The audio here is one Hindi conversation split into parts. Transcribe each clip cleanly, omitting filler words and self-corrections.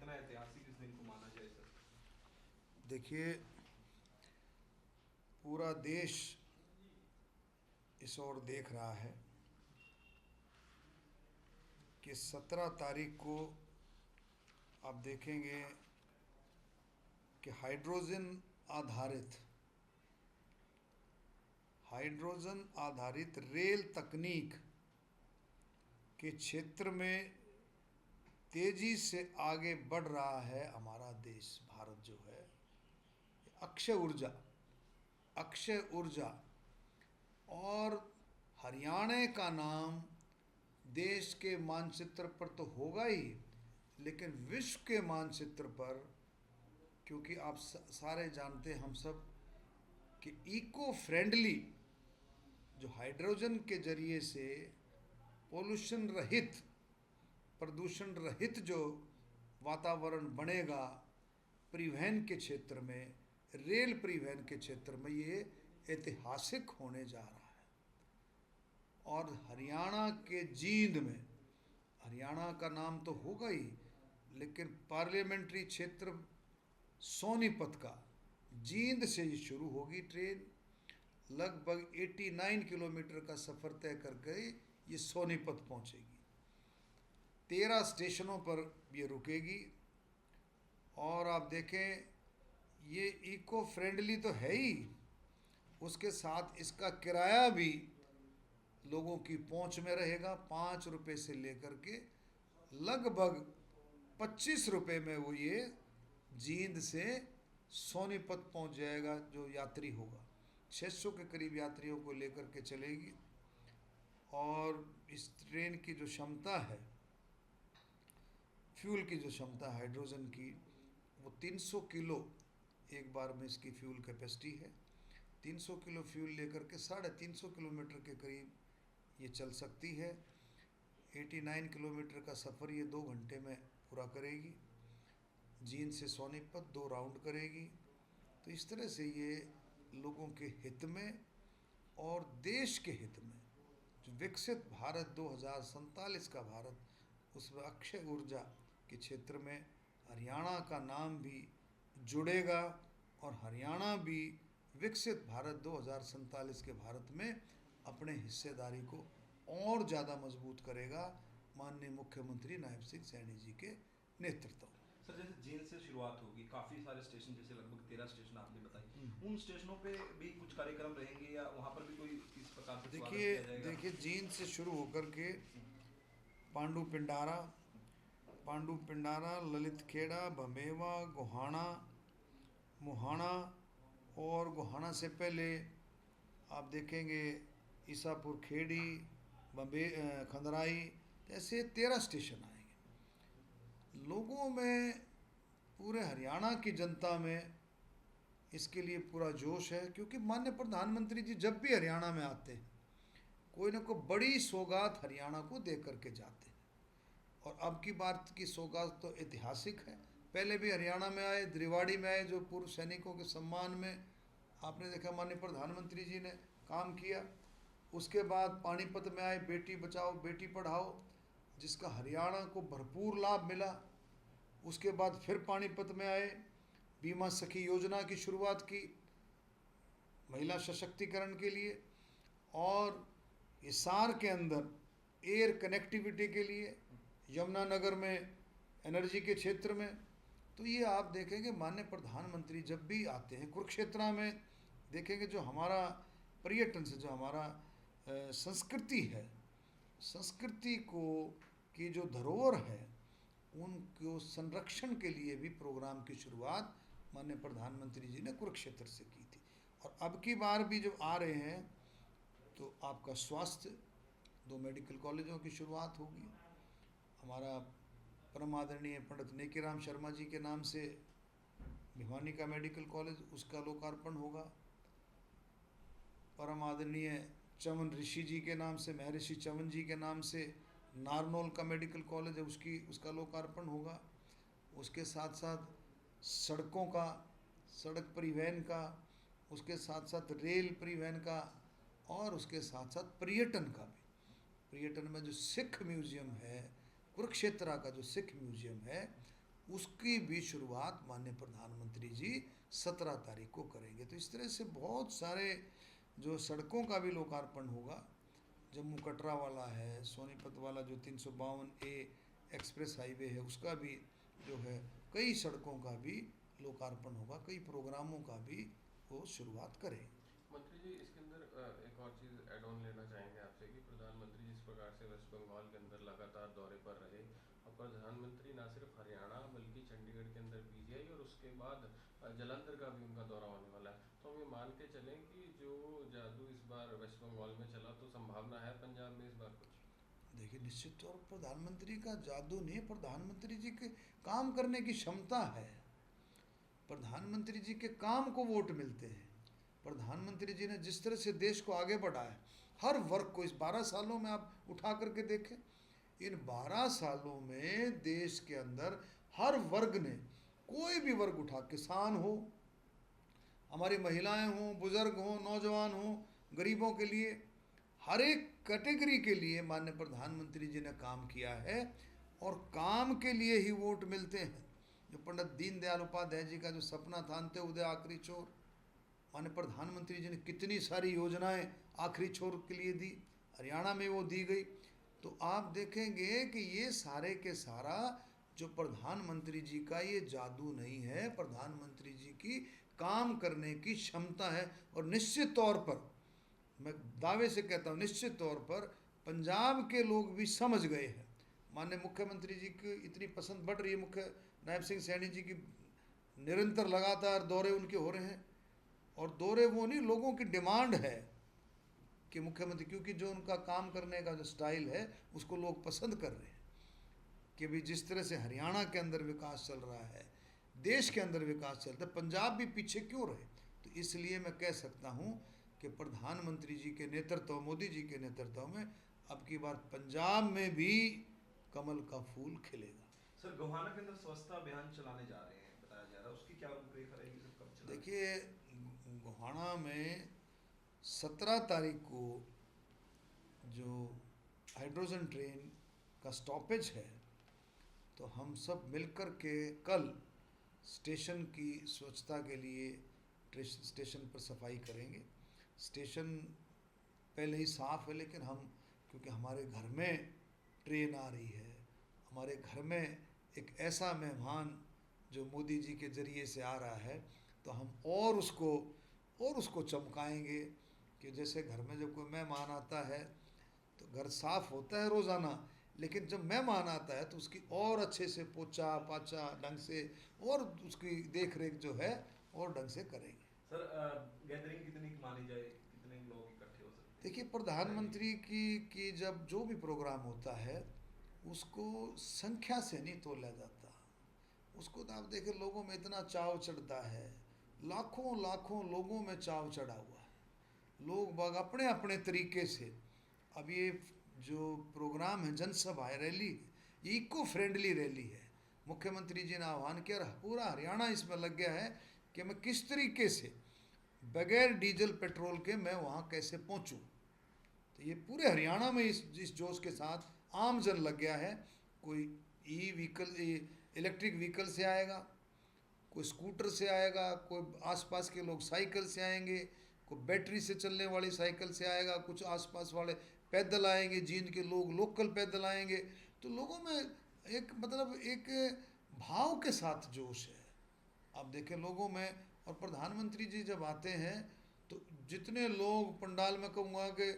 कितना ऐतिहासिक इस दिन को माना जाए सर? देखिए, पूरा देश इस ओर देख रहा है कि 17 तारीख को आप देखेंगे कि हाइड्रोजन आधारित रेल तकनीक के क्षेत्र में तेजी से आगे बढ़ रहा है हमारा देश। भारत जो है अक्षय ऊर्जा और हरियाणा का नाम देश के मानचित्र पर तो होगा ही, लेकिन विश्व के मानचित्र पर, क्योंकि आप सारे जानते हैं हम सब कि इको फ्रेंडली जो हाइड्रोजन के जरिए से प्रदूषण रहित जो वातावरण बनेगा परिवहन के क्षेत्र में, रेल परिवहन के क्षेत्र में, ये ऐतिहासिक होने जा रहा है। और हरियाणा के जींद में, हरियाणा का नाम तो होगा ही, लेकिन पार्लियामेंट्री क्षेत्र सोनीपत का, जींद से ये शुरू होगी ट्रेन, लगभग 89 किलोमीटर का सफ़र तय करके ये सोनीपत पहुंचेगी। 13 स्टेशनों पर ये रुकेगी। और आप देखें, ये इको फ्रेंडली तो है ही, उसके साथ इसका किराया भी लोगों की पहुंच में रहेगा। 5 रुपये से लेकर के लगभग 25 रुपये में वो ये जींद से सोनीपत पहुंच जाएगा। जो यात्री होगा 600 के करीब यात्रियों को लेकर के चलेगी। और इस ट्रेन की जो क्षमता है, फ्यूल की जो क्षमता हाइड्रोजन की, वो 300 किलो एक बार में इसकी फ्यूल कैपेसिटी है। 300 किलो फ्यूल लेकर के 350 किलोमीटर के करीब ये चल सकती है। 89 किलोमीटर का सफ़र ये 2 घंटे में पूरा करेगी। जींद से सोनीपत 2 राउंड करेगी। तो इस तरह से ये लोगों के हित में और देश के हित में, जो विकसित भारत 2047 का भारत, उसमें अक्षय ऊर्जा के क्षेत्र में हरियाणा का नाम भी जुड़ेगा और हरियाणा भी विकसित भारत 2047 के भारत में अपने हिस्सेदारी को और ज़्यादा मजबूत करेगा, माननीय मुख्यमंत्री नायब सिंह सैनी जी के नेतृत्व में। सर, जैसे जींद से शुरुआत होगी, काफ़ी सारे स्टेशन, जैसे लगभग 13 स्टेशन आपने बताई, उन स्टेशनों पे भी कुछ कार्यक्रम रहेंगे या वहाँ पर भी कोई इस प्रकार से स्वागत किया जाएगा? देखिए, जींद से शुरू होकर के पांडु पिंडारा, ललित खेड़ा, भमेवा, गोहाना, मुहाना, और गोहाना से पहले आप देखेंगे ईसापुर खेड़ी, खंदराई, ऐसे 13 स्टेशन आएंगे। लोगों में, पूरे हरियाणा की जनता में इसके लिए पूरा जोश है, क्योंकि माननीय प्रधानमंत्री जी जब भी हरियाणा में आते हैं कोई ना कोई बड़ी सौगात हरियाणा को दे करके जाते हैं। और अब की बात की सौगात तो ऐतिहासिक है। पहले भी हरियाणा में आए, रेवाड़ी में आए, जो पूर्व सैनिकों के सम्मान में आपने देखा माननीय प्रधानमंत्री जी ने काम किया। उसके बाद पानीपत में आए, बेटी बचाओ बेटी पढ़ाओ, जिसका हरियाणा को भरपूर लाभ मिला। उसके बाद फिर पानीपत में आए, बीमा सखी योजना की शुरुआत की महिला सशक्तिकरण के लिए, और हिसार के अंदर एयर कनेक्टिविटी के लिए, यमुनानगर में एनर्जी के क्षेत्र में। तो ये आप देखेंगे माननीय प्रधानमंत्री जब भी आते हैं, कुरुक्षेत्र में देखेंगे, जो हमारा पर्यटन से जो हमारा संस्कृति है, संस्कृति को की जो धरोहर है, उनको संरक्षण के लिए भी प्रोग्राम की शुरुआत माननीय प्रधानमंत्री जी ने कुरुक्षेत्र से की थी। और अब की बार भी जब आ रहे हैं तो आपका स्वास्थ्य, 2 मेडिकल कॉलेजों की शुरुआत होगी। हमारा परम आदरणीय पंडित नेकीराम शर्मा जी के नाम से भिवानी का मेडिकल कॉलेज, उसका लोकार्पण होगा। परम आदरणीय चवन ऋषि जी के नाम से, महर्षि चवन जी के नाम से नारनौल का मेडिकल कॉलेज है, उसका लोकार्पण होगा। उसके साथ साथ सड़कों का, सड़क परिवहन का, उसके साथ साथ रेल परिवहन का, और उसके साथ साथ पर्यटन का भी। पर्यटन में जो सिख म्यूज़ियम है, कुरुक्षेत्र का जो सिख म्यूज़ियम है, उसकी भी शुरुआत माननीय प्रधानमंत्री जी 17 तारीख को करेंगे। तो इस तरह से बहुत सारे जो सड़कों का भी लोकार्पण होगा, जम्मू कटरा वाला है, सोनीपत वाला जो 352A एक्सप्रेस हाईवे है उसका भी जो है, कई सड़कों का भी लोकार्पण होगा, कई प्रोग्रामों का भी वो शुरुआत करें। मंत्री जी, इसके अंदर एक और चीज़ एड ऑन लेना चाहेंगे आपसे कि प्रधानमंत्री जिस प्रकार से वेस्ट बंगाल के अंदर लगातार दौरे पर रहे, और प्रधानमंत्री ना सिर्फ हरियाणा बल्कि चंडीगढ़ के अंदर पीजीआई और उसके बाद जालंधर का भी उनका दौरा होने वाला है, तो हम ये मान के चलें कि जो जादू इस बार वेस्ट बंगाल में चला, तो संभावना है पंजाब में इस बार कुछ? देखिए, निश्चित तौर पर प्रधानमंत्री का जादू नहीं, प्रधानमंत्री जी के काम करने की क्षमता है। प्रधानमंत्री जी के काम को वोट मिलते हैं। प्रधानमंत्री जी ने जिस तरह से देश को आगे बढ़ाया, हर वर्ग को, इस 12 सालों में आप उठा करके देखें, इन 12 सालों में देश के अंदर हर वर्ग ने, कोई भी वर्ग उठा, किसान हो, हमारी महिलाएं हों, बुजुर्ग हों, नौजवान हों, गरीबों के लिए, हर एक कैटेगरी के लिए माननीय प्रधानमंत्री जी ने काम किया है, और काम के लिए ही वोट मिलते हैं। जो पंडित दीनदयाल उपाध्याय जी का जो सपना था, अंत्य उदय आखिरी छोर, माननीय प्रधानमंत्री जी ने कितनी सारी योजनाएं आखिरी छोर के लिए दी, हरियाणा में वो दी गई। तो आप देखेंगे कि ये सारे के सारा जो प्रधानमंत्री जी का ये जादू नहीं है, प्रधानमंत्री जी की काम करने की क्षमता है। और निश्चित तौर पर मैं दावे से कहता हूँ, निश्चित तौर पर पंजाब के लोग भी समझ गए हैं। माननीय मुख्यमंत्री जी की इतनी पसंद बढ़ रही है, मुख्य नायब सिंह सैनी जी की निरंतर लगातार दौरे उनके हो रहे हैं, और दौरे वो नहीं, लोगों की डिमांड है कि मुख्यमंत्री, क्योंकि जो उनका काम करने का जो स्टाइल है उसको लोग पसंद कर रहे हैं, कि भी जिस तरह से हरियाणा के अंदर विकास चल रहा है, देश के अंदर विकास चल रहा है, पंजाब भी पीछे क्यों रहे। तो इसलिए मैं कह सकता हूँ कि प्रधानमंत्री जी के नेतृत्व, मोदी जी के नेतृत्व में अब की बार पंजाब में भी कमल का फूल खिलेगा। सर, गोहाना के अंदर स्वच्छता अभियान चलाने जा रहे हैं, बताया जा रहा है, उसकी क्या रूपरेखा रहेगी सर, कब चलाएंगे? देखिए, गोहाना में 17 तारीख को जो हाइड्रोजन ट्रेन का स्टॉपेज है, तो हम सब मिलकर के कल स्टेशन की स्वच्छता के लिए स्टेशन पर सफाई करेंगे। स्टेशन पहले ही साफ़ है, लेकिन हम, क्योंकि हमारे घर में ट्रेन आ रही है, हमारे घर में एक ऐसा मेहमान जो मोदी जी के ज़रिए से आ रहा है, तो हम और उसको चमकाएंगे कि जैसे घर में जब कोई मेहमान आता है तो घर साफ़ होता है रोज़ाना, लेकिन जब मेहमान आता है तो उसकी और अच्छे से पोछा पाछा ढंग से, और उसकी देख रेख जो है और ढंग से करेंगे। सर, गैदरिंग कितनी मानी जाए, कितने लोग इकट्ठे हो सकते हैं? देखिए, प्रधानमंत्री की जब जो भी प्रोग्राम होता है उसको संख्या से नहीं तोला जाता, उसको तो आप देखें लोगों में इतना चाव चढ़ता है, लाखों लाखों लोगों में चाव चढ़ा हुआ है, लोग बाग अपने अपने तरीके से। अब ये जो प्रोग्राम है, जनसभा है, रैली, इको फ्रेंडली रैली है, मुख्यमंत्री जी ने आह्वान किया, पूरा हरियाणा इसमें लग गया है कि मैं किस तरीके से बगैर डीजल पेट्रोल के मैं वहाँ कैसे पहुँचूँ। तो ये पूरे हरियाणा में इस जोश के साथ आम जन लग गया है। कोई इलेक्ट्रिक व्हीकल से आएगा, कोई स्कूटर से आएगा, कोई आसपास के लोग साइकिल से आएंगे, कोई बैटरी से चलने वाली साइकिल से आएगा, कुछ आसपास वाले पैदल आएंगे, जींद के लोग लोकल पैदल आएंगे। तो लोगों में एक मतलब एक भाव के साथ जोश है, आप देखें लोगों में। और प्रधानमंत्री जी जब आते हैं तो जितने लोग पंडाल में, कहूँगा कि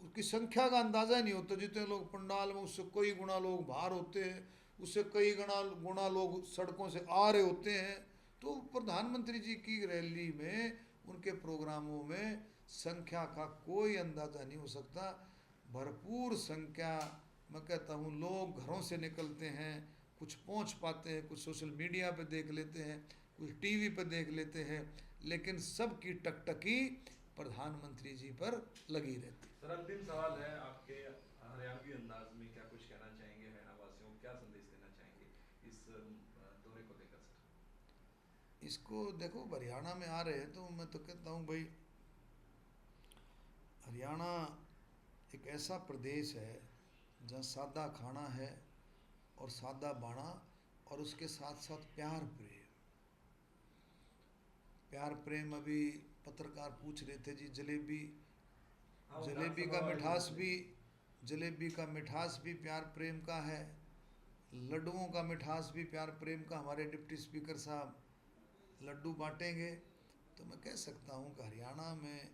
उसकी संख्या का अंदाज़ा ही नहीं होता, जितने लोग पंडाल में, उससे कई गुना लोग बाहर होते हैं, उससे कई गुना लोग सड़कों से आ रहे होते हैं। तो प्रधानमंत्री जी की रैली में, उनके प्रोग्रामों में संख्या का कोई अंदाज़ा नहीं हो सकता। भरपूर संख्या, मैं कहता हूँ, लोग घरों से निकलते हैं, कुछ पहुँच पाते हैं, कुछ सोशल मीडिया पे देख लेते हैं, कुछ टीवी पे देख लेते हैं, लेकिन सबकी टकटकी प्रधानमंत्री जी पर लगी रहती है। सर, अंतिम सवाल है आपके हरियाणवी अंदाज में, क्या कुछ कहना चाहेंगे हरियाणा वासियों को, क्या संदेश देना चाहेंगे इस दौरे को लेकर सर? इसको देखो, हरियाणा में आ रहे हैं तो मैं तो कहता हूँ भाई, हरियाणा एक ऐसा प्रदेश है जहाँ सादा खाना है और सादा बाणा और उसके साथ साथ प्यार प्रेम। प्यार प्रेम, अभी पत्रकार पूछ रहे थे जी, जलेबी, हाँ, वो जलेबी विधानसभा का वाले मिठास पूछ भी, रहे थे। जलेबी का मिठास भी प्यार प्रेम का है, लड्डुओं का मिठास भी प्यार प्रेम का। हमारे डिप्टी स्पीकर साहब लड्डू बांटेंगे, तो मैं कह सकता हूँ कि हरियाणा में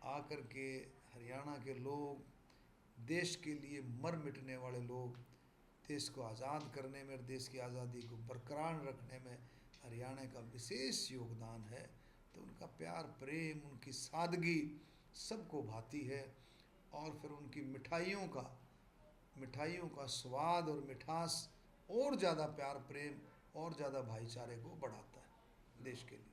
आकर के हरियाणा के लोग, देश के लिए मर मिटने वाले लोग, देश को आज़ाद करने में और देश की आज़ादी को बरकरार रखने में हरियाणा का विशेष योगदान है। तो उनका प्यार प्रेम, उनकी सादगी सबको भाती है। और फिर उनकी मिठाइयों का स्वाद और मिठास और ज़्यादा प्यार प्रेम और ज़्यादा भाईचारे को बढ़ाता है देश के लिए।